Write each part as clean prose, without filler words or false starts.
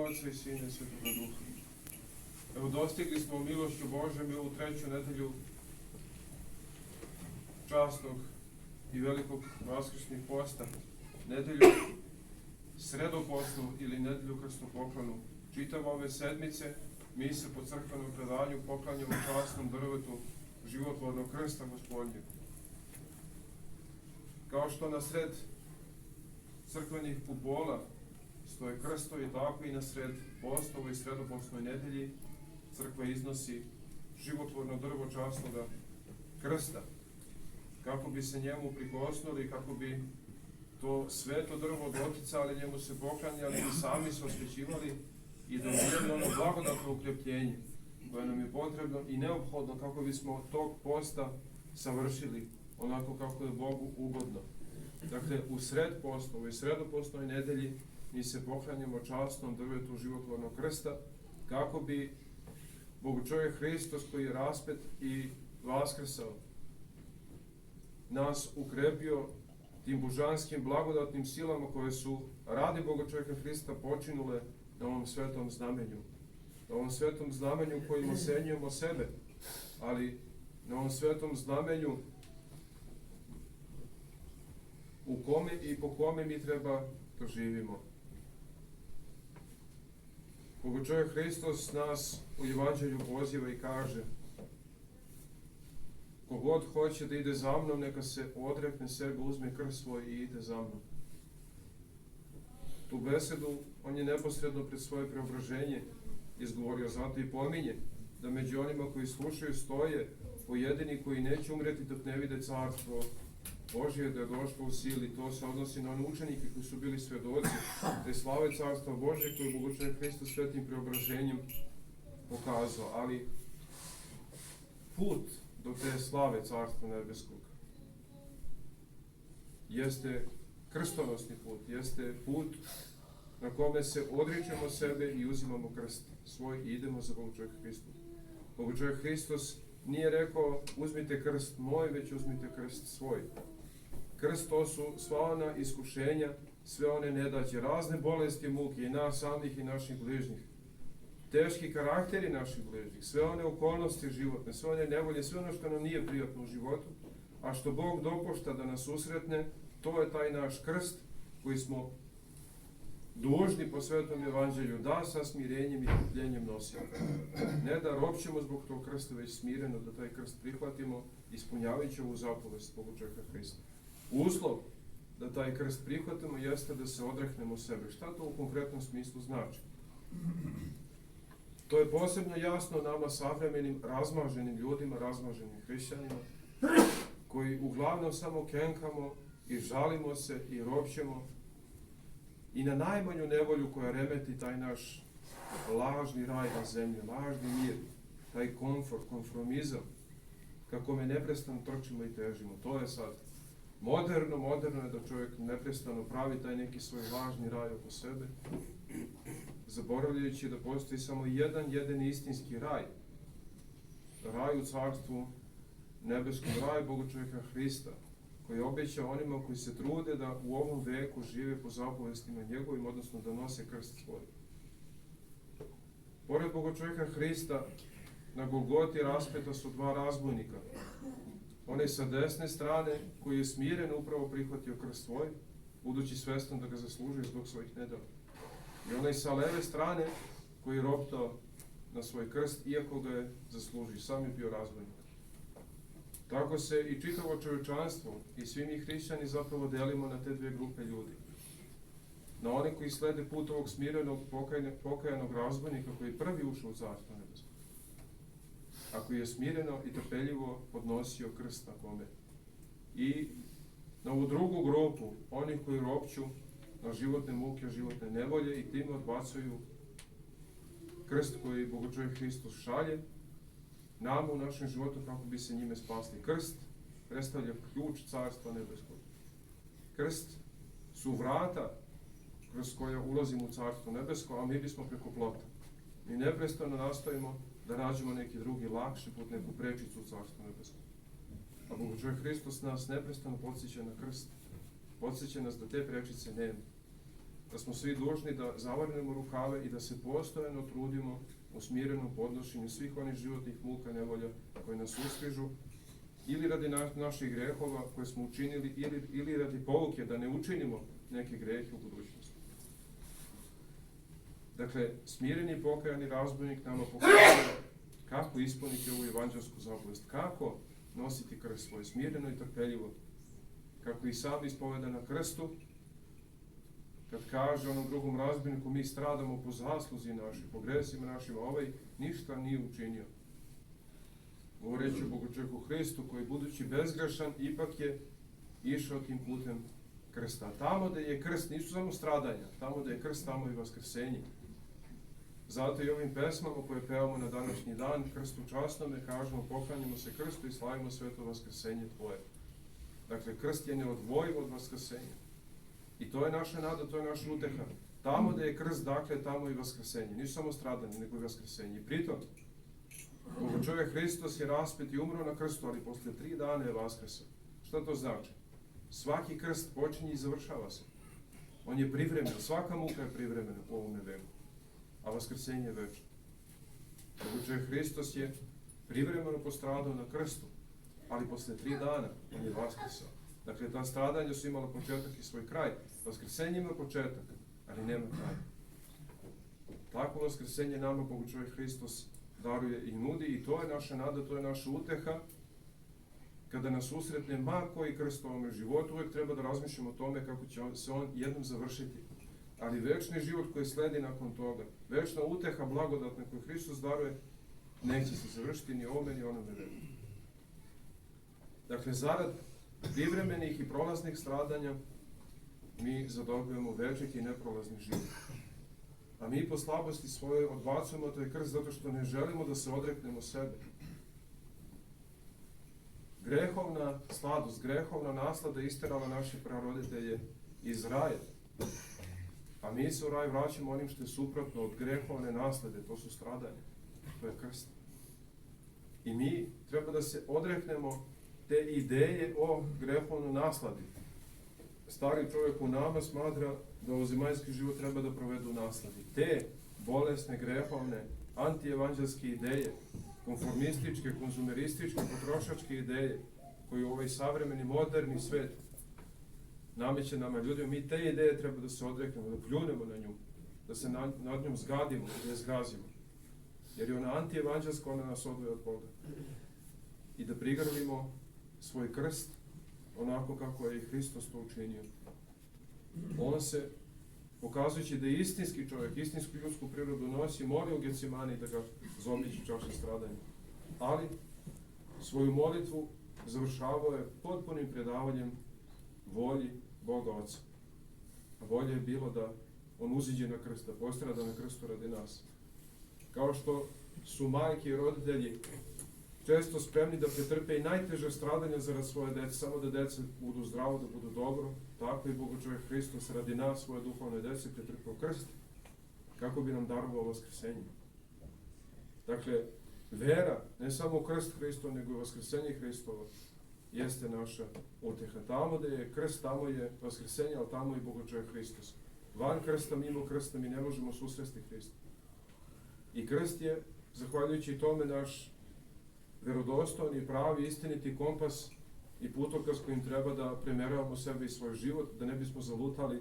Otca i Sina i Svetoga Duha. Evo, dostigli smo milošću Božem i ovu treću nedelju časnog i velikog vaskrsnih posta, nedelju sredopostnu ili nedelju krstopoklonu. Čitamo ove sedmice, mi se po crkvenom predanju poklanjamo časnom drvetu životvornog krsta Gospodnjeg. Kao što na sred crkvenih kupola stoje krstovi, tako i na sred postovoj i sredopostnoj nedelji crkva iznosi životvorno drvo časnoga krsta, kako bi se njemu prikosnuli, kako bi to sveto drvo doticali, njemu se poklanjali i sami se osvećivali i dobijali ono blagodatno ukrepljenje koje nam je potrebno i neophodno kako bismo tog posta savršili onako kako je Bogu ugodno. Dakle, u sred postovoj i sredopostnoj nedelji mi se poklanjamo časnom drvetu životvornog krsta kako bi Bogočovjek Hristos koji je raspet i vaskrsao nas ukrepio tim božanskim blagodatnim silama koje su radi Bogočovjeka Hrista počinule na ovom svetom znamenju. Na ovom svetom znamenju kojim osenjujemo sebe, ali na ovom svetom znamenju u kome i po kome mi treba da živimo. Bogočovjek Hristos nas u Evanđelju poziva i kaže: kogod hoće da ide za mnom, neka se odrekne sebe, uzme krst svoj i ide za mnom. Tu besedu on je neposredno pred svoje preobraženje izgovorio, zato i pominje da među onima koji slušaju stoje pojedini koji neće umreti dok ne vide carstvo Božje da je došlo u sili. To se odnosi na one učenike koji su bili svedoci te slave carstva Božje koje je Bogočovjek Hristos svetim preobraženjem pokazao. Ali put do te slave carstva nebeskog jeste krstonosni put, jeste put na kome se odričemo sebe i uzimamo krst svoj i idemo za Bogočovjeka Hristos. Bogočovjek Hristos nije rekao uzmite krst moj, već uzmite krst svoj. Krst to su sva ona iskušenja, sve one nedaće, razne bolesti, muke i nas samih i naših bližnjih, teški karakteri naših bližnjih, sve one okolnosti životne, sve one nevolje, sve ono što nam nije prijatno u životu, a što Bog dopušta da nas susretne, to je taj naš krst koji smo dužni po svetom Evanđelju da sa smirenjem i trpljenjem nosimo. Ne da ropćemo zbog tog krsta, već smireno da taj krst prihvatimo, ispunjavajući ovu zapovest Bogočovjeka Hrista. Uslov da taj krst prihvatimo jeste da se odreknemo sebe. Šta to u konkretnom smislu znači? To je posebno jasno nama savremenim razmaženim ljudima, razmaženim hrišćanima, koji uglavnom samo kenkamo i žalimo se i ropćemo i na najmanju nevolju koja remeti taj naš lažni raj na zemlji, lažni mir, taj komfort, konformizam, kako me neprestano trčimo i težimo. To je sad moderno je da čovjek neprestano pravi taj neki svoj lažni raj oko sebe, zaboravljajući da postoji samo jedan jedini istinski raj. Raj u carstvu nebeskom, raj Bogočovjeka Hrista, koji obeća onima koji se trude da u ovom veku žive po zapovestima njegovim, odnosno da nose krst svoj. Pored Bogočovjeka Hrista, na Golgoti raspeta su dva razbojnika. Onaj sa desne strane, koji je smiren upravo prihvatio krst svoj, budući svestan da ga zaslužuje zbog svojih nedela. I onaj sa leve strane, koji je roptao na svoj krst, iako ga je zaslužio, sam je bio razbojnik. Tako se i čitavo čovječanstvo i svi mi hrišćani zapravo delimo na te dvije grupe ljudi. Na one koji slede put ovog smirenog, pokajanog razbojnika koji je prvi ušao u carstvo nebesko, a koji je smireno i trpeljivo podnosio krst na kome. I na ovu drugu grupu, onih koji ropću na životne muke, životne nevolje i time odbacuju krst koji Bogočovjek Hristos šalje nama u našem životu kako bi se njime spasli. Krst predstavlja ključ carstva nebeskog. Krst su vrata kroz koja ulazimo u carstvo nebesko, a mi bismo preko plota. Mi neprestano nastojimo da nađemo neki drugi lakši put, neku prečicu u carstvo nebesko. A Bogočovjek Hristos nas neprestano podsjeća na krst. Podsjeća nas da te prečice nema. da smo svi dužni da zavrnemo rukave i da se postojano trudimo u smirenom podnošenju svih onih životnih muka, nevolja koje nas ustižu, ili radi naših grehova koje smo učinili, ili radi pouke da ne učinimo neke grehe u budućnosti. Dakle, smireni i pokajani razbojnik nama pokazuje kako ispuniti ovu evanđelsku zapovest, kako nositi krst svoj smireno i trpeljivo, kako i sam ispoveda na krstu, kad kaže onom drugom razbojniku mi stradamo po zasluzi naših, po gresima našima, ovaj ništa nije učinio. Govoreći o Bogočovjeku Hristu koji budući bezgrešan ipak je išao tim putem krsta. Tamo da je krst nisu samo stradanja, tamo da je krst, tamo i vaskrsenje. Zato i ovim pesmama koje pevamo na današnji dan, krstu časnome, kažemo poklanjamo se krstu i slavimo sveto vaskrsenje Tvoje. Dakle, krst je neodvojiv od vaskrsenja. I to je naša nada, to je naša uteha. Tamo da je krst, dakle, tamo i vaskrsenje. Nisu samo stradanje, nego i vaskrsenje. I pritom, Bogočovjek Hristos je raspet i umro na krstu, ali posle 3 dana je vaskrsao. Šta to znači? Svaki krst počinje i završava se. On je privremen, svaka muka je privremena u ovome veku, a vaskrsenje je večno. Bogočovjek Hristos je privremeno postradao na krstu, ali posle 3 dana on je vaskrsao. Dakle, ta stradanja su imala početak i svoj kraj. Vaskrsenje ima početak, ali nema kraj. Tako vaskrsenje nama Bogočovjek Hristos daruje i nudi, i to je naša nada, to je naša uteha. Kada nas susretne ma koji krst u ovome životu, uvijek treba da razmišljamo o tome kako će se on jednom završiti. Ali večni život koji sledi nakon toga, večna uteha blagodatna koju Hristos daruje, neće se završiti ni ovome ni onome veku. Dakle, zarad privremenih i prolaznih stradanja mi zadobijemo večiti i neprolazni život. A mi po slabosti svoje odbacujemo taj krst zato što ne želimo da se odreknemo sebe. Grehovna sladost, grehovna naslada isterala naše praroditelje iz raja. A mi se u raj vraćamo onim što je suprotno od grehovne naslade, to su stradanja, to je krst. I mi treba da se odreknemo te ideje o grehovnoj nasladi. Stari čovjek u nama smatra da ovozemaljski život treba da provedu u nasladi. Te bolesne, grehovne, antievanđelske ideje, konformističke, konzumerističke, potrošačke ideje, koji ovaj savremeni, moderni svet nameće nama ljudima, mi te ideje treba da se odreknemo, da pljunemo na nju, da se nad njom zgadimo, da je zgazimo. Jer je ona antievanđelska, ona nas odvoja od Boga. I da prigrlimo svoj krst onako kako je i Hristos to učinio. On se, pokazujući da je istinski čovjek, istinsku ljudsku prirodu nosi, moli u Getsemani da ga zaobiđe čaša stradanja. Ali svoju molitvu završavao je potpunim predavanjem volji Boga Oca. A volja je bilo da on uziđe na krst, da postrada na krstu radi nas. Kao što su majke i roditelji često spremni da pretrpe i najteže stradanja zarad svoje dece, samo da dece budu zdravo, da budu dobro, tako i Bogočovjek Hristos radi nas, svoje duhovne dece, pretrpeo krst, kako bi nam darovao vaskrsenje. Dakle, vera, ne samo u krst Hristov, nego i vaskrsenje Hristovo, jeste naša uteha. Tamo da je krst, tamo je vaskrsenje, ali tamo i Bogočovjek Hristos. Van krsta, mimo krsta, mi ne možemo susresti Hrista. I krst je, zahvaljujući tome, naš verodostojni, pravi, istiniti kompas i putokaz kojim treba da premeravamo sebe i svoj život, da ne bismo zalutali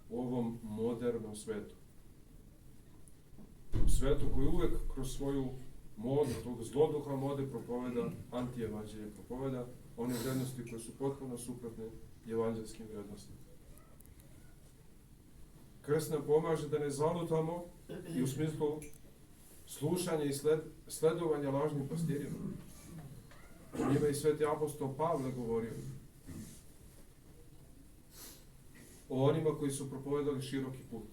u ovom modernom svetu. U svetu koji uvek kroz svoju modu, tog zloduha mode propoveda antievanđelje, propoveda one vrednosti koje su potpuno suprotne evanđelskim vrednostima. Krst nam pomaže da ne zalutamo i u smislu slušanja i sledovanja lažnim pastirima. O njima i sveti apostol Pavle govorio. O onima koji su propovedali široki put.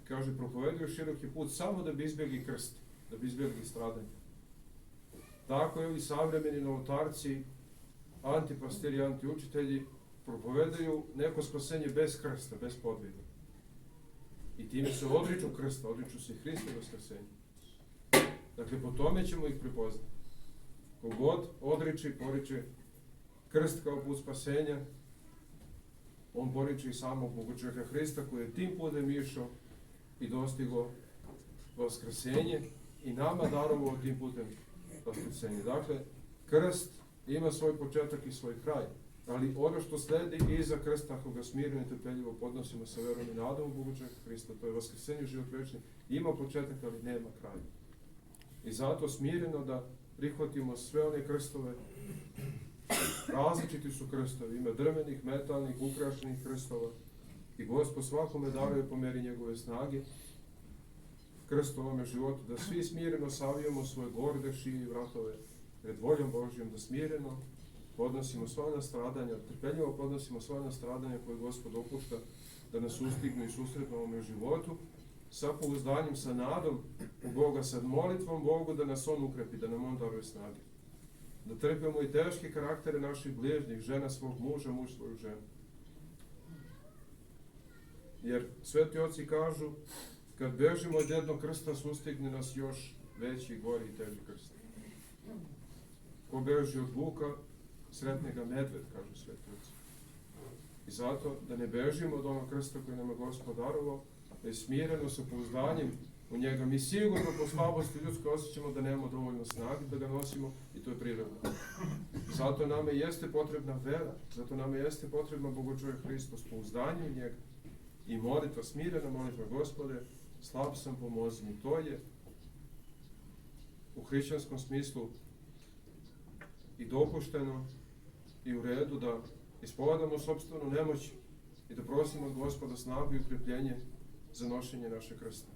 Kaže, propovedaju široki put samo da bi izbjegli krst, da bi izbjegli stradanje. Tako i ovi savremeni novotarci, antipastiri, antiučitelji, propovedaju neko spasenje bez krsta, bez podviga. I time se odriču krsta, odriču se Hristovo vaskrsenje. Dakle, po tome ćemo ih prepoznati. Kogod odriče i poriče krst kao put spasenja, on poriče i samog Boga čovjeka Hrista koji je tim putem išao i dostigo vaskrsenje i nama darovao tim putem vaskrsenje. Dakle, krst ima svoj početak i svoj kraj, ali ono što sledi iza krsta, ako ga smirno i trpeljivo podnosimo sa verom i nadom u Boga čovjeka Hrista, to je vaskrsenje, život večni, ima početak, ali nema kraja. I zato smireno da prihvatimo sve one krstove. Različiti su krstovi, ima drvenih, metalnih, ukrašenih krstova i Gospod svakome daruje po meri njegove snage krst ovome životu, da svi smireno savijemo svoje gorde šije i vratove pred voljom Božjom, da smireno podnosimo svoja nastradanja, trpeljivo podnosimo svoja nastradanja koje Gospod opušta da nas ustignu i susretnu ovome životu, sa pouzdanjem, sa nadom u Boga, sa molitvom Bogu da nas On ukrepi, da nam On daruje snage. Da trpimo i teške karaktere naših bližnjih, žena svog muža, muž svoju ženu. Jer sveti oci kažu, kad bežimo od jednog krsta, sustigne nas još veći, gori i teži krst. Ko beži od vuka, sretne ga medved, kažu sveti oci. I zato da ne bežimo od onog krsta koji nam je Gospod darovao, da je smireno sa pouzdanjem u njega. Mi sigurno po slabosti ljudske osjećamo da nemamo dovoljno snage da ga nosimo i to je prirodno. Zato nama jeste potrebna vera, zato nama jeste potrebna Bogo čovjek Hristos, pouzdanje u njega i molitva, smirena molitva, Gospode, slab sam, pomozi mi. To je u hrišćanskom smislu i dopušteno i u redu da ispovedamo sopstvenu nemoć i da prosimo od Gospoda snagu i ukrepljenje za nošenje naše krsta.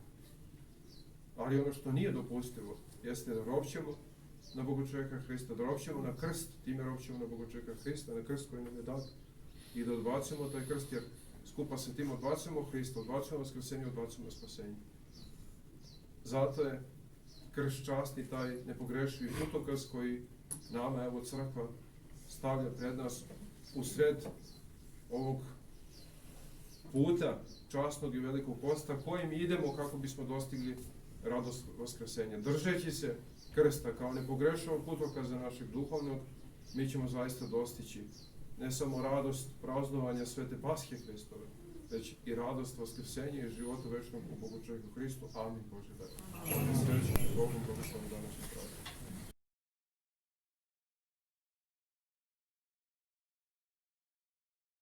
Ali ono što nije dopustivo jeste da ropćemo na Boga čovjeka Hrista, da ropćemo na krst, time ropćemo na Boga čovjeka Hrista, na krst koji nam je dat i da odbacujemo taj krst, jer skupa sa tim odbacujemo Hrista, odbacujemo vaskrsenje, odbacujemo spasenje. Zato je krst časti taj nepogrešivi putokaz koji nama, evo, crkva stavlja pred nas u sred ovog puta časnog i velikog posta kojim idemo kako bismo dostigli radost vaskrsenja. Držeći se krsta kao nepogrešivog putokaza našeg duhovnog, mi ćemo zaista dostići ne samo radost praznovanja svete Pashe Hristove, već i radost vaskrsenja i života večnog u Bogu čovjeku Hristu. Amin. Bože daj. Srećno Bogom, Bogom, danas i